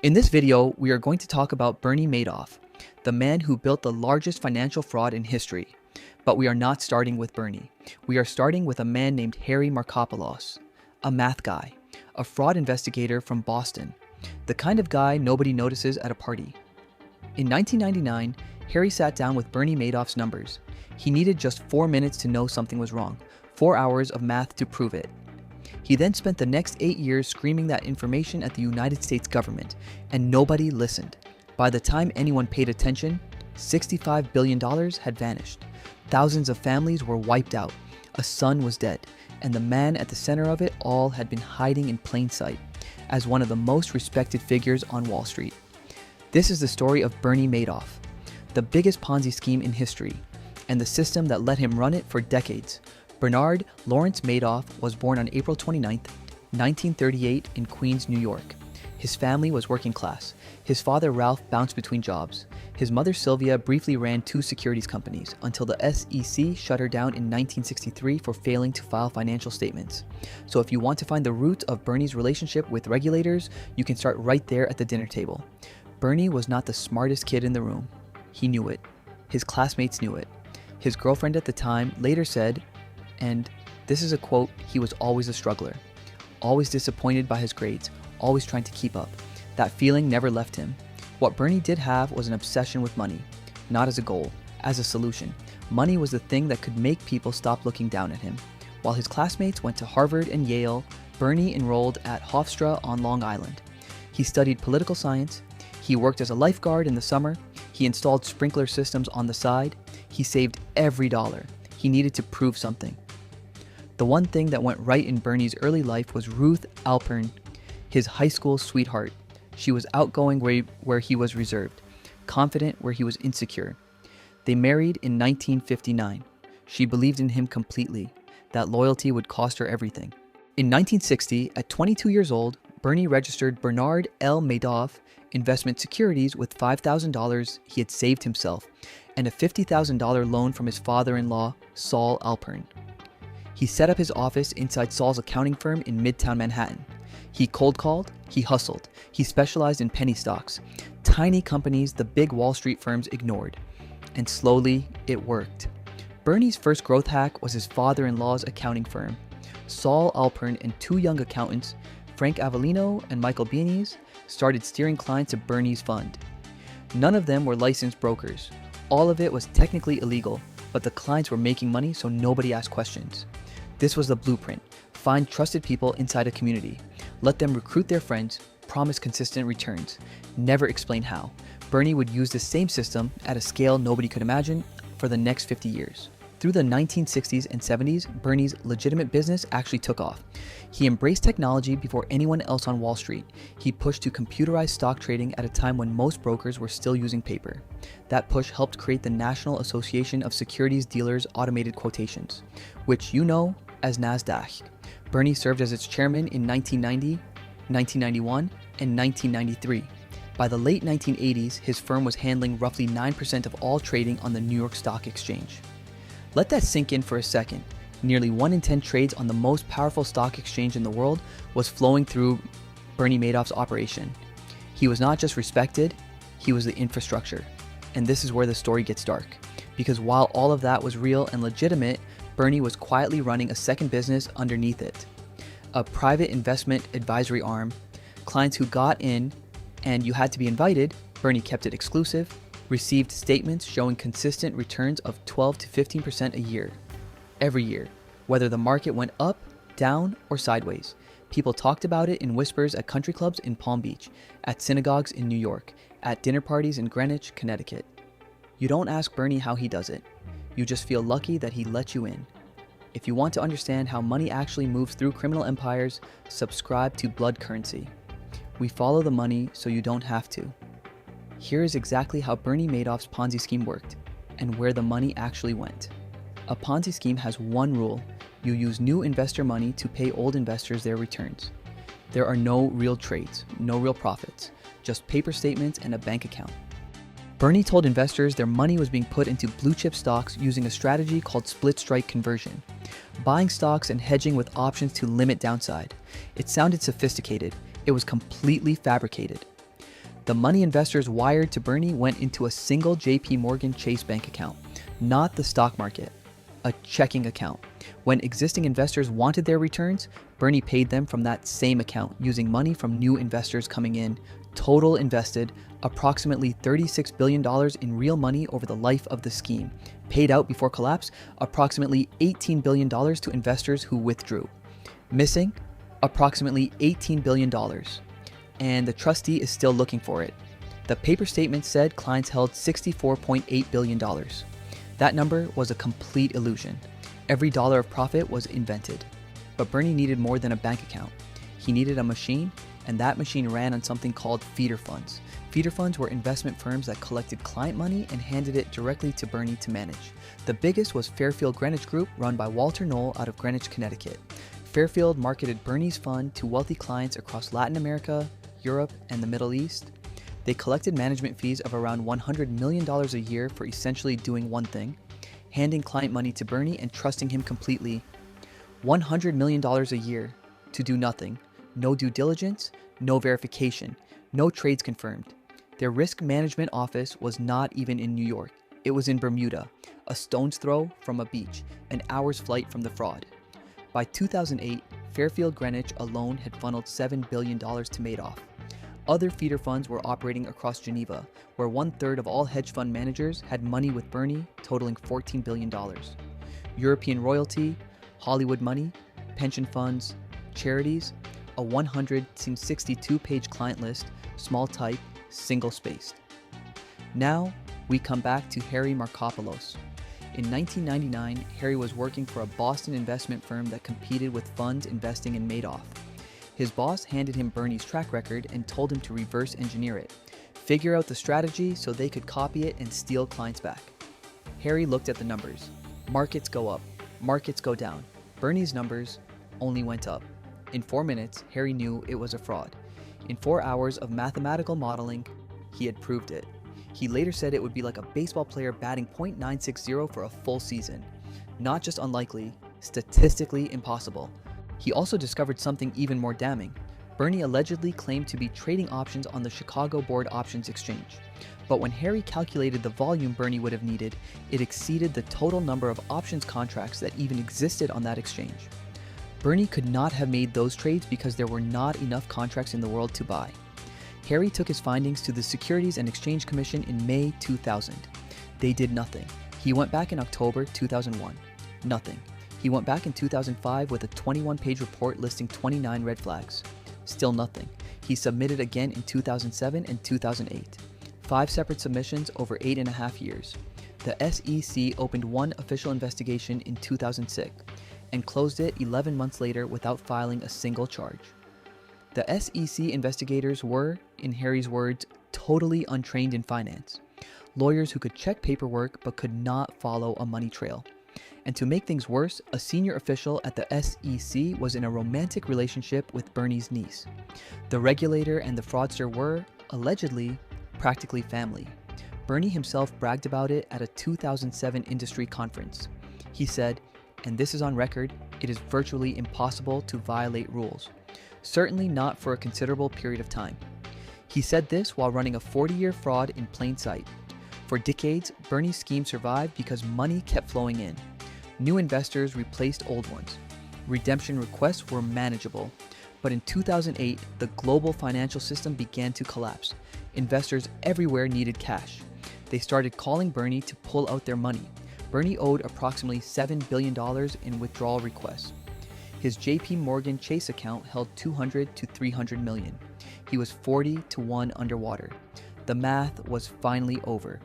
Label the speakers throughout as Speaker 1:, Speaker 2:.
Speaker 1: In this video, we are going to talk about Bernie Madoff, the man who built the largest financial fraud in history. But we are not starting with Bernie. We are starting with a man named Harry Markopolos, a math guy, a fraud investigator from Boston, the kind of guy nobody notices at a party. In 1999, Harry sat down with Bernie Madoff's numbers. He needed just 4 minutes to know something was wrong, 4 hours of math to prove it. He then spent the next 8 years screaming that information at the United States government, and nobody listened. By the time anyone paid attention, $65 billion had vanished. Thousands of families were wiped out. A son was dead, and the man at the center of it all had been hiding in plain sight as one of the most respected figures on Wall Street. This is the story of Bernie Madoff, the biggest Ponzi scheme in history, and the system that let him run it for decades. Bernard Lawrence Madoff was born on April 29, 1938 in Queens, New York. His family was working class. His father Ralph bounced between jobs. His mother Sylvia briefly ran 2 securities companies until the SEC shut her down in 1963 for failing to file financial statements. So if you want to find the root of Bernie's relationship with regulators, you can start right there at the dinner table. Bernie was not the smartest kid in the room. He knew it. His classmates knew it. His girlfriend at the time later said, and this is a quote, "He was always a struggler, always disappointed by his grades, always trying to keep up. That feeling never left him." What Bernie did have was an obsession with money, not as a goal, as a solution. Money was the thing that could make people stop looking down at him. While his classmates went to Harvard and Yale, Bernie enrolled at Hofstra on Long Island. He studied political science. He worked as a lifeguard in the summer. He installed sprinkler systems on the side. He saved every dollar. He needed to prove something. The one thing that went right in Bernie's early life was Ruth Alpern, his high school sweetheart. She was outgoing where he was reserved, confident where he was insecure. They married in 1959. She believed in him completely. That loyalty would cost her everything. In 1960, at 22 years old, Bernie registered Bernard L. Madoff investment securities with $5,000 he had saved himself and a $50,000 loan from his father-in-law, Saul Alpern. He set up his office inside Saul's accounting firm in Midtown Manhattan. He cold called, he hustled, he specialized in penny stocks, tiny companies the big Wall Street firms ignored. And slowly, it worked. Bernie's first growth hack was his father-in-law's accounting firm. Saul Alpern and 2 young accountants, Frank Avellino and Michael Beanies, started steering clients to Bernie's fund. None of them were licensed brokers. All of it was technically illegal, but the clients were making money, so nobody asked questions. This was the blueprint. Find trusted people inside a community. Let them recruit their friends, promise consistent returns. Never explain how. Bernie would use the same system at a scale nobody could imagine for the next 50 years. Through the 1960s and 70s, Bernie's legitimate business actually took off. He embraced technology before anyone else on Wall Street. He pushed to computerized stock trading at a time when most brokers were still using paper. That push helped create the National Association of Securities Dealers Automated Quotations, which you know as NASDAQ. Bernie served as its chairman in 1990, 1991, and 1993. By the late 1980s, his firm was handling roughly 9% of all trading on the New York Stock Exchange. Let that sink in for a second. Nearly 1 in 10 trades on the most powerful stock exchange in the world was flowing through Bernie Madoff's operation. He was not just respected, he was the infrastructure. And this is where the story gets dark. Because while all of that was real and legitimate, Bernie was quietly running a second business underneath it. A private investment advisory arm. Clients who got in, and you had to be invited, Bernie kept it exclusive, received statements showing consistent returns of 12 to 15% a year. Every year, whether the market went up, down, or sideways. People talked about it in whispers at country clubs in Palm Beach, at synagogues in New York, at dinner parties in Greenwich, Connecticut. You don't ask Bernie how he does it. You just feel lucky that he let you in. If you want to understand how money actually moves through criminal empires, subscribe to Blood Currency. We follow the money so you don't have to. Here is exactly how Bernie Madoff's Ponzi scheme worked, and where the money actually went. A Ponzi scheme has one rule. You use new investor money to pay old investors their returns. There are no real trades, no real profits, just paper statements and a bank account. Bernie told investors their money was being put into blue chip stocks using a strategy called split strike conversion, buying stocks and hedging with options to limit downside. It sounded sophisticated. It was completely fabricated. The money investors wired to Bernie went into a single JP Morgan Chase bank account, not the stock market, a checking account. When existing investors wanted their returns, Bernie paid them from that same account using money from new investors coming in. Total invested approximately $36 billion in real money over the life of the scheme. Paid out before collapse, approximately $18 billion to investors who withdrew. Missing, approximately $18 billion. And the trustee is still looking for it. The paper statement said clients held $64.8 billion. That number was a complete illusion. Every dollar of profit was invented. But Bernie needed more than a bank account. He needed a machine, and that machine ran on something called feeder funds. Feeder funds were investment firms that collected client money and handed it directly to Bernie to manage. The biggest was Fairfield Greenwich Group, run by Walter Knoll out of Greenwich, Connecticut. Fairfield marketed Bernie's fund to wealthy clients across Latin America, Europe, and the Middle East. They collected management fees of around $100 million a year for essentially doing one thing, handing client money to Bernie and trusting him completely. $100 million a year to do nothing, no due diligence, no verification, no trades confirmed. Their risk management office was not even in New York. It was in Bermuda, a stone's throw from a beach, an hour's flight from the fraud. By 2008, Fairfield Greenwich alone had funneled $7 billion to Madoff. Other feeder funds were operating across Geneva, where 1/3 of all hedge fund managers had money with Bernie, totaling $14 billion. European royalty, Hollywood money, pension funds, charities, a 162-page client list, small type, single-spaced. Now, we come back to Harry Markopolos. In 1999, Harry was working for a Boston investment firm that competed with funds investing in Madoff. His boss handed him Bernie's track record and told him to reverse engineer it, figure out the strategy so they could copy it and steal clients back. Harry looked at the numbers. Markets go up, markets go down. Bernie's numbers only went up. In 4 minutes, Harry knew it was a fraud. In 4 hours of mathematical modeling, he had proved it. He later said it would be like a baseball player batting .960 for a full season. Not just unlikely, statistically impossible. He also discovered something even more damning. Bernie allegedly claimed to be trading options on the Chicago Board Options Exchange. But when Harry calculated the volume Bernie would have needed, it exceeded the total number of options contracts that even existed on that exchange. Bernie could not have made those trades because there were not enough contracts in the world to buy. Harry took his findings to the Securities and Exchange Commission in May 2000. They did nothing. He went back in October 2001. Nothing. He went back in 2005 with a 21-page report listing 29 red flags. Still nothing. He submitted again in 2007 and 2008. 5 separate submissions over 8.5 years. The SEC opened one official investigation in 2006 and closed it 11 months later without filing a single charge. The SEC investigators were, in Harry's words, totally untrained in finance. Lawyers who could check paperwork but could not follow a money trail. And to make things worse, a senior official at the SEC was in a romantic relationship with Bernie's niece. The regulator and the fraudster were, allegedly, practically family. Bernie himself bragged about it at a 2007 industry conference. He said, and this is on record, it is virtually impossible to violate rules. Certainly not for a considerable period of time. He said this while running a 40-year fraud in plain sight. For decades, Bernie's scheme survived because money kept flowing in. New investors replaced old ones. Redemption requests were manageable. But in 2008, the global financial system began to collapse. Investors everywhere needed cash. They started calling Bernie to pull out their money. Bernie owed approximately $7 billion in withdrawal requests. His JP Morgan Chase account held 200 to 300 million. He was 40 to 1 underwater. The math was finally over.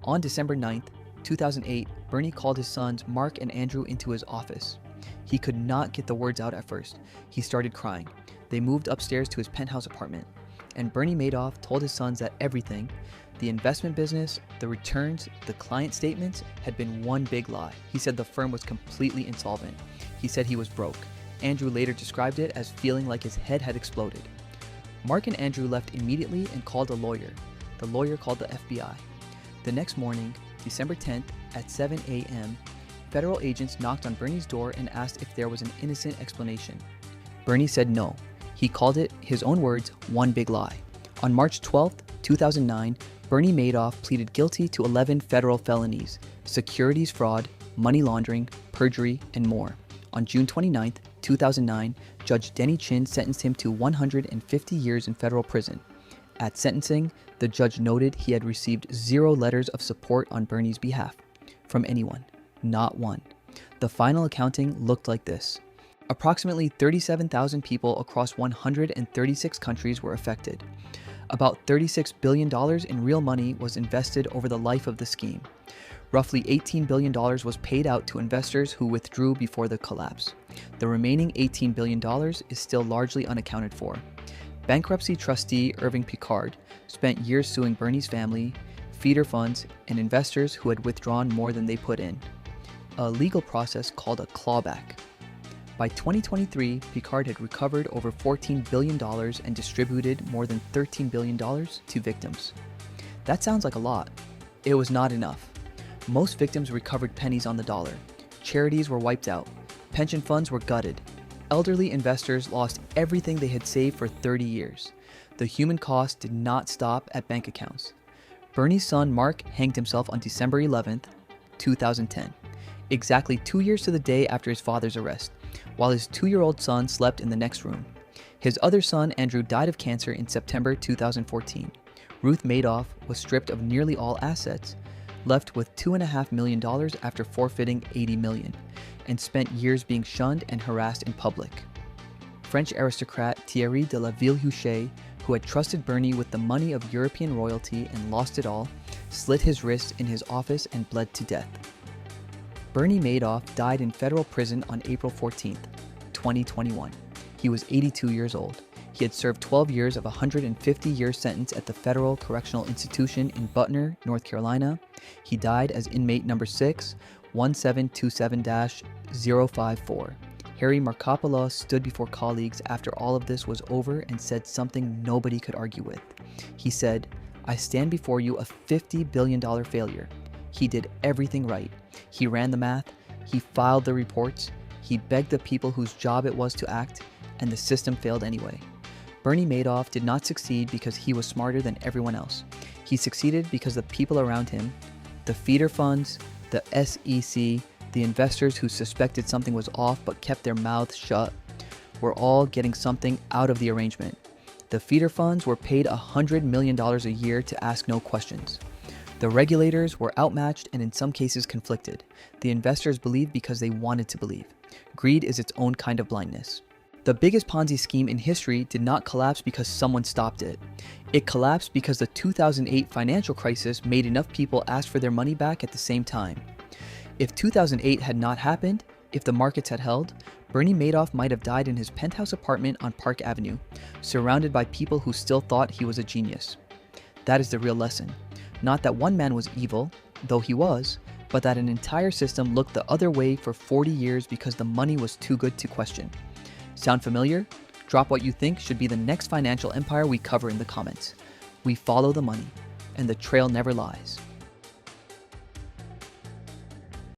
Speaker 1: On December 9th, 2008, Bernie called his sons Mark and Andrew into his office. He could not get the words out at first. He started crying. They moved upstairs to his penthouse apartment. And Bernie Madoff told his sons that everything, the investment business, the returns, the client statements, had been one big lie. He said the firm was completely insolvent. He said he was broke. Andrew later described it as feeling like his head had exploded. Mark and Andrew left immediately and called a lawyer. The lawyer called the FBI. The next morning, December 10th, at 7 a.m., federal agents knocked on Bernie's door and asked if there was an innocent explanation. Bernie said no. He called it, his own words, one big lie. On March 12th, 2009, Bernie Madoff pleaded guilty to 11 federal felonies: securities fraud, money laundering, perjury, and more. On June 29, 2009, Judge Denny Chin sentenced him to 150 years in federal prison. At sentencing, the judge noted he had received 0 letters of support on Bernie's behalf from anyone, not one. The final accounting looked like this. Approximately 37,000 people across 136 countries were affected. About $36 billion in real money was invested over the life of the scheme. Roughly $18 billion was paid out to investors who withdrew before the collapse. The remaining $18 billion is still largely unaccounted for. Bankruptcy trustee Irving Picard spent years suing Bernie's family, feeder funds, and investors who had withdrawn more than they put in. A legal process called a clawback. By 2023, Picard had recovered over $14 billion and distributed more than $13 billion to victims. That sounds like a lot. It was not enough. Most victims recovered pennies on the dollar. Charities were wiped out. Pension funds were gutted. Elderly investors lost everything they had saved for 30 years. The human cost did not stop at bank accounts. Bernie's son Mark hanged himself on December 11th, 2010, exactly 2 years to the day after his father's arrest, while his 2-year-old son slept in the next room. His other son, Andrew, died of cancer in September 2014. Ruth Madoff was stripped of nearly all assets, left with $2.5 million after forfeiting $80 million, and spent years being shunned and harassed in public. French aristocrat Thierry de la Villehuche, who had trusted Bernie with the money of European royalty and lost it all, slit his wrists in his office and bled to death. Bernie Madoff died in federal prison on April 14, 2021. He was 82 years old. He had served 12 years of a 150-year sentence at the Federal Correctional Institution in Butner, North Carolina. He died as inmate number 6, 1727-054. Harry Markopolos stood before colleagues after all of this was over and said something nobody could argue with. He said, "I stand before you a $50 billion failure. He did everything right. He ran the math, he filed the reports, he begged the people whose job it was to act, and the system failed anyway." Bernie Madoff did not succeed because he was smarter than everyone else. He succeeded because the people around him, the feeder funds, the SEC, the investors who suspected something was off but kept their mouths shut, were all getting something out of the arrangement. The feeder funds were paid $100 million a year to ask no questions. The regulators were outmatched and in some cases conflicted. The investors believed because they wanted to believe. Greed is its own kind of blindness. The biggest Ponzi scheme in history did not collapse because someone stopped it. It collapsed because the 2008 financial crisis made enough people ask for their money back at the same time. If 2008 had not happened, if the markets had held, Bernie Madoff might have died in his penthouse apartment on Park Avenue, surrounded by people who still thought he was a genius. That is the real lesson. Not that one man was evil, though he was, but that an entire system looked the other way for 40 years because the money was too good to question. Sound familiar? Drop what you think should be the next financial empire we cover in the comments. We follow the money, and the trail never lies.